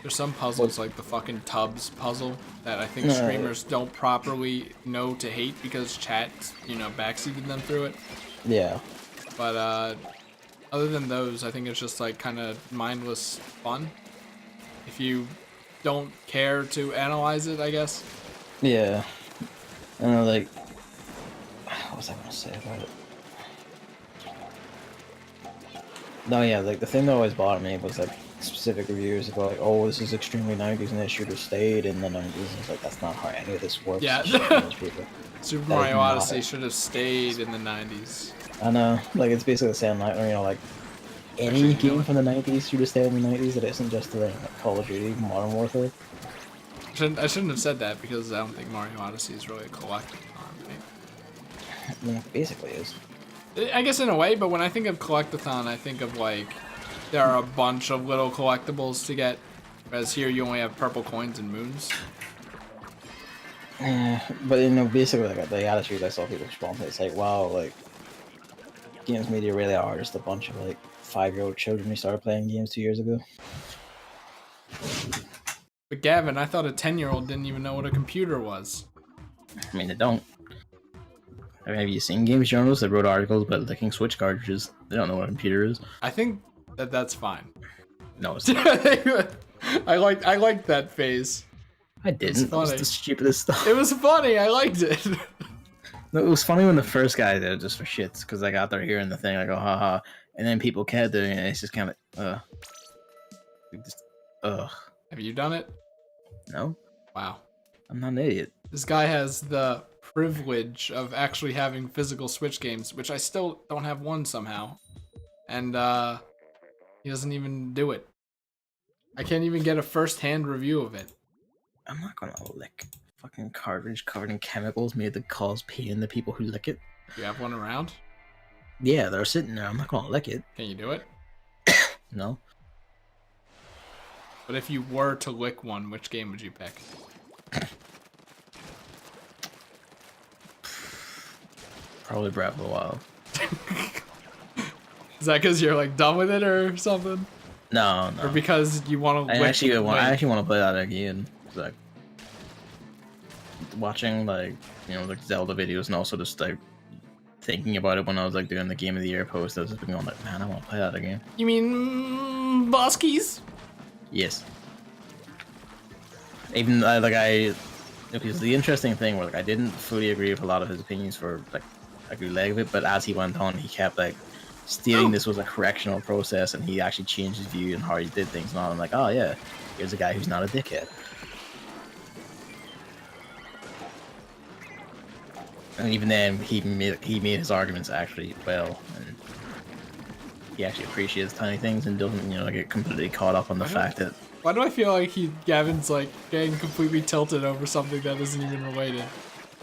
There's some puzzles like the fucking tubs puzzle that I think streamers don't properly know to hate because chat, backseated them through it. Yeah. But other than those, I think it's just like kind of mindless fun. If you don't care to analyze it, I guess. Yeah. And like, what was I gonna say about it? No, yeah, like the thing that always bothered me was like specific reviews about like, oh, this is extremely 90s and it should have stayed in the 90s. And it's like that's not how any of this works. Yeah. Super Mario Odyssey should have stayed in the 90s. I know, like it's basically saying like, like any game from the 90s should have stayed in the 90s. That isn't just like Call of Duty, Modern Warfare. I shouldn't have said that because I don't think Mario Odyssey is really a collectathon. I mean, it basically is. I guess in a way, but when I think of collectathon, I think of like there are a bunch of little collectibles to get, whereas here you only have purple coins and moons. Yeah, but basically like the attitude I saw people respond to, it's like, wow, like games media really are just a bunch of like 5-year-old children who started playing games 2 years ago. But Gavin, I thought a 10-year-old didn't even know what a computer was. I mean, they don't. I mean, have you seen games journalists that wrote articles about licking Switch cartridges? They don't know what a computer is. I think that's fine. No, it's not. I liked that phase. I didn't. It was the stupidest stuff. It was funny. I liked it. No, it was funny when the first guy did it just for shits, because I got there hearing the thing, I go, haha, and then people kept doing it, and it's just kind of Have you done it? No. Wow. I'm not an idiot. This guy has the privilege of actually having physical Switch games, which I still don't have one somehow. And he doesn't even do it. I can't even get a first-hand review of it. I'm not gonna lick fucking cartridge covered in chemicals made to cause pain in the people who lick it. Do you have one around? Yeah, they're sitting there. I'm not gonna lick it. Can you do it? No. But if you were to lick one, which game would you pick? Probably Breath of the Wild. Is that because you're like done with it or something? No. Or because you want to? I actually want to play that again. Like watching like like Zelda videos and also just like thinking about it when I was like doing the Game of the Year post. I was just going like, man, I want to play that again. You mean boss keys? Yes. Even because the interesting thing was like I didn't fully agree with a lot of his opinions for like a good leg of it, but as he went on, he kept like stating this was a correctional process, and he actually changed his view and how he did things. And I'm like, oh yeah, here's a guy who's not a dickhead. And even then, he made his arguments actually well, and he actually appreciates tiny things and doesn't, you know, get completely caught up on the fact that. Why do I feel like Gavin's like getting completely tilted over something that isn't even related?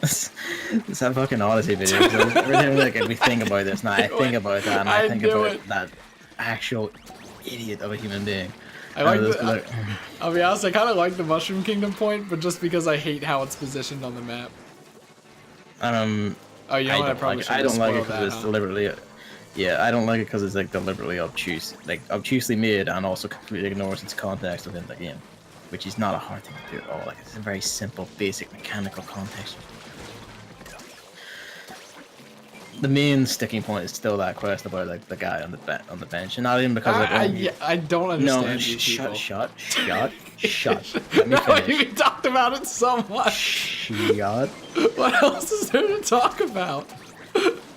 It's that fucking Odyssey video. Every time like, we think about this, now I think about that, and I think about that actual idiot of a human being. I'll be honest, I kind of like the Mushroom Kingdom point, but just because I hate how it's positioned on the map. Oh, you know what? I don't like it because it's deliberately. Yeah, I don't like it because it's like deliberately obtuse, like obtusely made, and also completely ignores its context within the game, which is not a hard thing to do at all. Like it's a very simple, basic mechanical context. The main sticking point is still that quest about like the guy on the bench, and not even because I don't understand. No, shut. Let me finish. You talked about it so much. Shut. What else is there to talk about?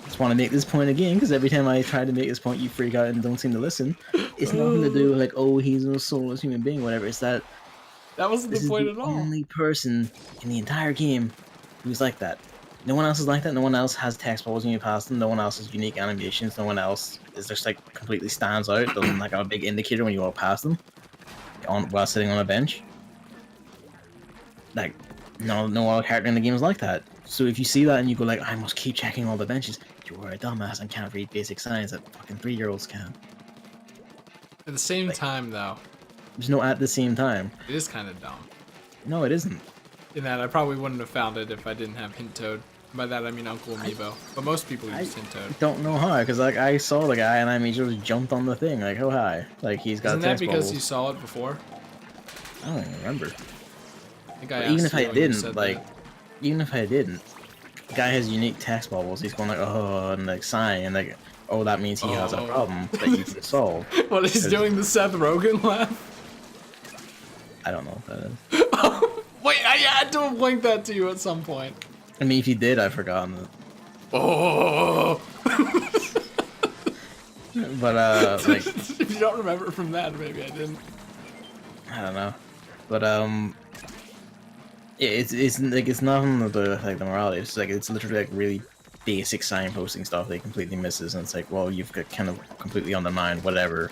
Just want to make this point again because every time I try to make this point, you freak out and don't seem to listen. It's nothing to do with like, oh, he's a soulless human being, whatever. It's that wasn't the point at all. The only person in the entire game who's like that. No one else is like that. No one else has text bubbles when you pass them. No one else has unique animations. No one else is just like completely stands out. Doesn't like have a big indicator when you walk past them while sitting on a bench. Like no other character in the game is like that. So if you see that and you go like, I must keep checking all the benches, you are a dumbass and can't read basic science that fucking 3-year-olds can. At the same time, though. There's no at the same time. It is kind of dumb. No, it isn't. In that I probably wouldn't have found it if I didn't have Hint Toad. By that I mean Uncle Amiibo. But most people use Hint Toad. I don't know how, because like I saw the guy and I immediately jumped on the thing like, oh hi, like he's got. Isn't that because you saw it before? I don't even remember. I think even if I didn't, the guy has unique text bubbles. He's going like oh and like sighing and like oh that means he has a problem that you can solve. What he's doing the Seth Rogen laugh? I don't know what that is. Wait, I had to have linked that to you at some point. I mean, if you did, I've forgotten it. Oh. But like, if you don't remember from that, maybe I didn't. I don't know, but yeah, it's like it's nothing of the like the morality. It's like it's literally like really basic signposting stuff that he completely misses, and it's like, well, you've got kind of completely undermined whatever.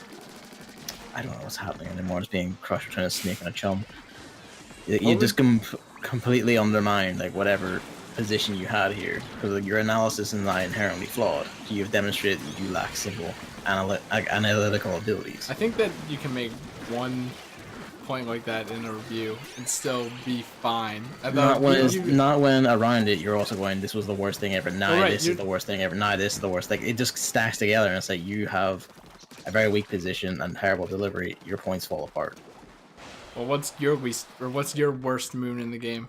I don't know what's happening anymore. It's being crushed between a snake and a chum. You just completely undermine like whatever position you had here because like, your analysis is not inherently flawed. You've demonstrated that you lack simple analytical abilities. I think that you can make one point like that in a review and still be fine. Not when around it you're also going, this was the worst thing ever. This is the worst thing ever. This is the worst. Like it just stacks together, and it's like you have a very weak position and terrible delivery. Your points fall apart. Well, what's your worst moon in the game?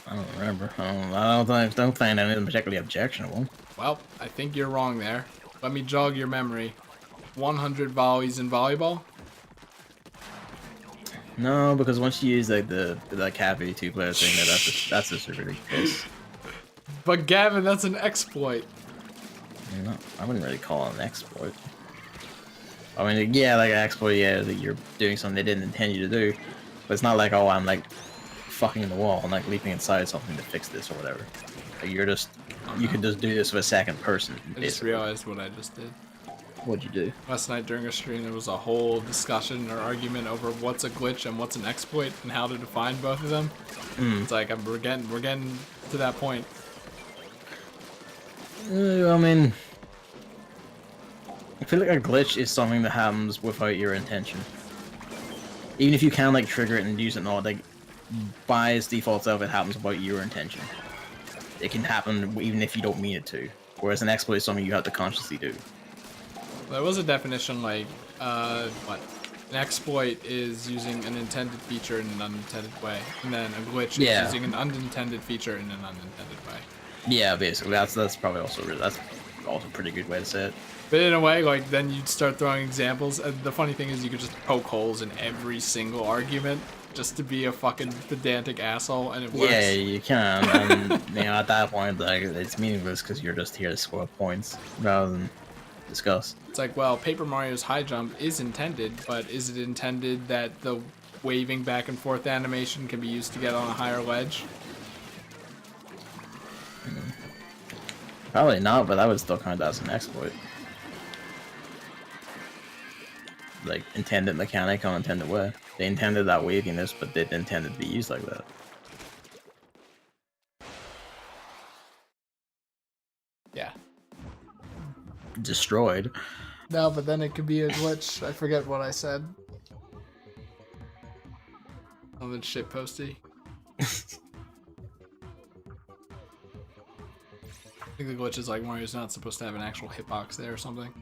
I don't remember. I don't find anything particularly objectionable. Well, I think you're wrong there. Let me jog your memory. 100 volleys in volleyball? No, because once you use like the Cappy 2-player thing, that's just ridiculous. But Gavin, that's an exploit. No, I wouldn't really call it an exploit. I mean, yeah, like an exploit, yeah, that you're doing something they didn't intend you to do. But it's not like, oh, I'm like fucking the wall and like leaping inside something to fix this or whatever. Like, you're just, you can just do this with a second person. I just realized what I just did. What'd you do? Last night during a stream, there was a whole discussion or argument over what's a glitch and what's an exploit and how to define both of them. It's like we're getting to that point. I mean, I feel like a glitch is something that happens without your intention. Even if you can like trigger it and use it and all, like by its default self, it happens without your intention. It can happen even if you don't mean it to. Whereas an exploit is something you have to consciously do. There was a definition like, what? An exploit is using an intended feature in an unintended way, and then a glitch is using an unintended feature in an unintended way. Yeah, basically, that's probably also that's also a pretty good way to say it. But in a way, like, then you'd start throwing examples, and the funny thing is you could just poke holes in every single argument just to be a fucking pedantic asshole, and it works. Yeah, you can, and at that point, like, it's meaningless because you're just here to score points rather than discuss. It's like, well, Paper Mario's high jump is intended, but is it intended that the waving back and forth animation can be used to get on a higher ledge? Probably not, but that would still count as an exploit. Like, intended mechanic, unintended way. They intended that waviness, but they didn't intend it to be used like that. Yeah. Destroyed. No, but then it could be a glitch. I forget what I said. Something shit posty. I think the glitch is like Mario's not supposed to have an actual hitbox there or something.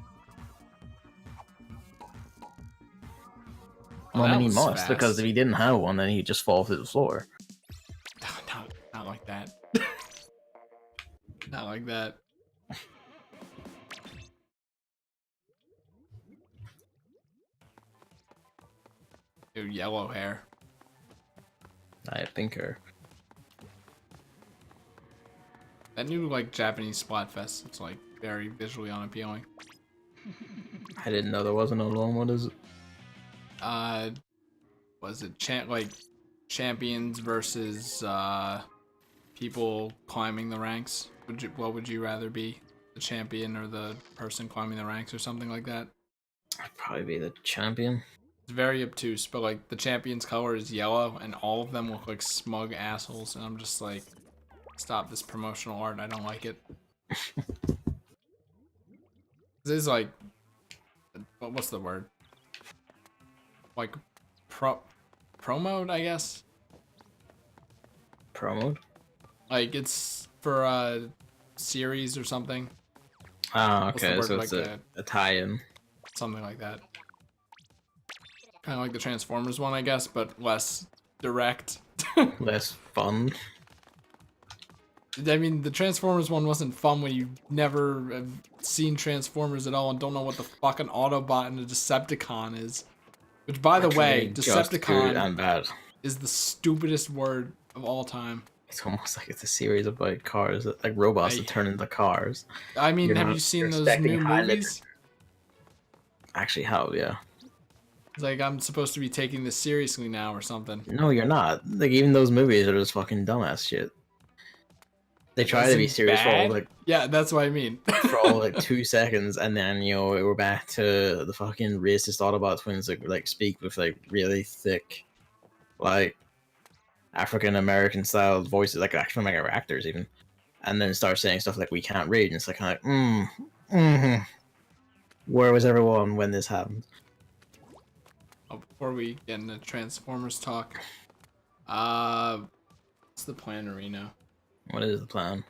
Well, I mean, he must, because if he didn't have one, then he'd just fall through the floor. Not like that. Not like that. Dude, yellow hair. I think her. That new, like, Japanese Splatfest, it's, like, very visually unappealing. I didn't know there was another one. What is it? Was it champions versus people climbing the ranks? What would you rather be, the champion or the person climbing the ranks or something like that? I'd probably be the champion. It's very obtuse, but like the champion's color is yellow, and all of them look like smug assholes, and I'm just like, stop this promotional art. I don't like it. This is like, what's the word? Like pro mode, I guess. Pro mode? Like it's for a series or something. Ah, okay, so it's like a tie-in. Something like that. Kind of like the Transformers one, I guess, but less direct. Less fun. I mean, the Transformers one wasn't fun when you never have seen Transformers at all and don't know what the fucking Autobot and a Decepticon is. Which, by the way, Decepticon is the stupidest word of all time. It's almost like it's a series of like cars, like robots that turn into cars. I mean, have you seen those new movies? Actually, how? Yeah. It's like I'm supposed to be taking this seriously now or something. No, you're not. Like even those movies are just fucking dumbass shit. They try to be serious for all like that's what I mean. for all like 2 seconds, and then we're back to the fucking racist Autobot twins that like speak with like really thick, like African American style voices, like actual mega actors even, and then start saying stuff like "we can't read," and it's like kind of where was everyone when this happened? Oh, before we get into Transformers talk, what's the plan, Reno? What is the plan?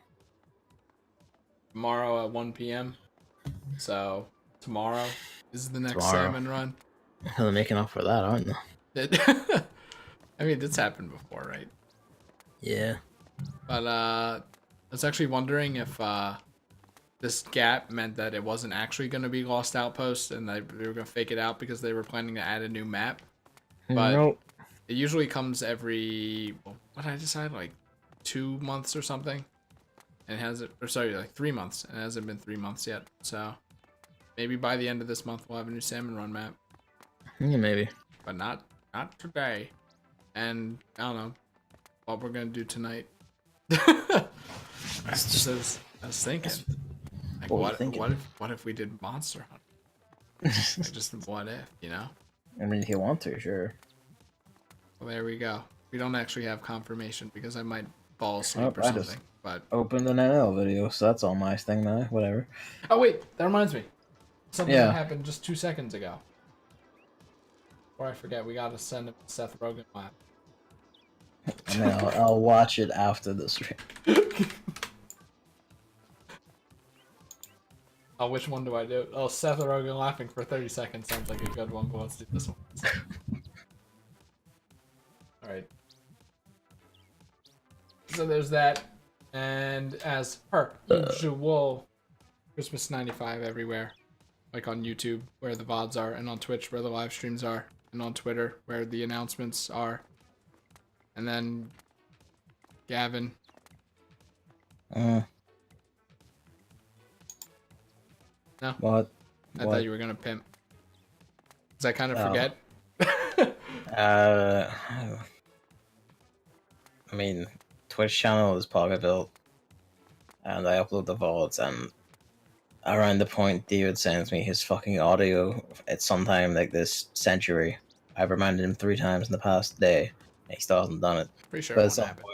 Tomorrow at 1 p.m. So tomorrow is the next Salmon run. They're making up for that, aren't they? I mean, this happened before, right? Yeah. But I was actually wondering if this gap meant that it wasn't actually going to be Lost Outpost and they were going to fake it out because they were planning to add a new map. But nope. It usually comes every, what did I decide? Like 2 months or something. And it hasn't, or sorry, like 3 months. And it hasn't been 3 months yet. So maybe by the end of this month we'll have a new Salmon Run map. Yeah, maybe. But not today. And I don't know what we're gonna do tonight. I was thinking. Like, what if we did Monster Hunter? Like, just what if, you know? I mean, if you want to, sure. Well, there we go. We don't actually have confirmation because I might fall asleep or something. But opened an NL video, so that's all my thing now. Whatever. Oh wait, that reminds me. Something that happened just 2 seconds ago. Before I forget, we gotta send it to Seth Rogen live. I mean, I'll watch it after the stream. Oh, which one do I do? Oh, Seth Rogen laughing for 30 seconds sounds like a good one, but let's do this one. Alright. So there's that. And as per usual, Christmas 95 everywhere. Like on YouTube, where the VODs are, and on Twitch, where the live streams are, and on Twitter, where the announcements are. And then Gavin. No. What? I thought you were gonna pimp. Cause I kind of forget. I mean, Twitch channel is pocket built, and I upload the VODs, and around the point David sends me his fucking audio at some time like this century, I've reminded him 3 times in the past day, and he still hasn't done it. Pretty sure But it won't happen.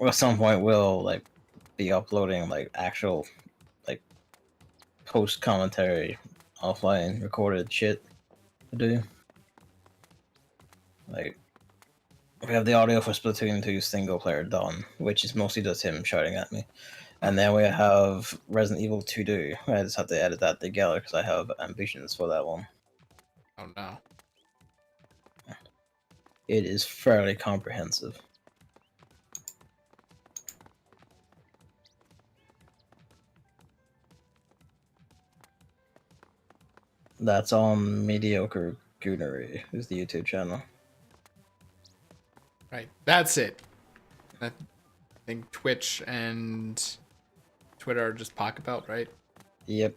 at some point we'll like be uploading like actual like post commentary offline recorded shit to do. Like, we have the audio for Splatoon 2 single player done, which is mostly just him shouting at me. And then we have Resident Evil 2 do. I just have to edit that together because I have ambitions for that one. Oh no. It is fairly comprehensive. That's on Mediocre Goonery, is the YouTube channel. Right. That's it. I think Twitch and Twitter are just Pocket Belt, right? Yep.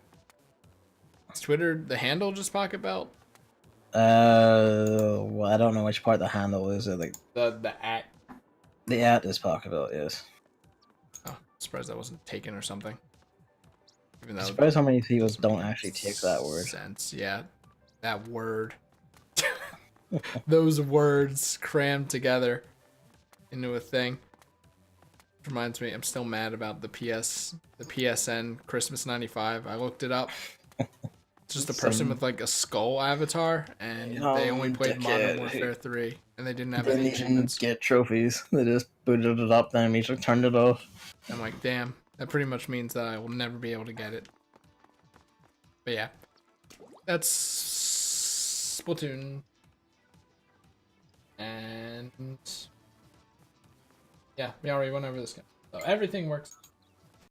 Is Twitter the handle just Pocket Belt? Well, I don't know which part the handle is. Like the at. The at is Pocket Belt, yes. Oh, surprised that wasn't taken or something. Even though, surprised how many people don't actually take that word. Sense, yeah, that word. Those words crammed together into a thing. Reminds me, I'm still mad about the PSN Christmas 95. I looked it up. It's just a person with like a skull avatar, and they only played Modern Warfare 3, and they didn't have any achievements. Get trophies. They just booted it up, then immediately turned it off. I'm like, damn, that pretty much means that I will never be able to get it. But yeah, that's Splatoon. And yeah, we already went over this game. So everything works.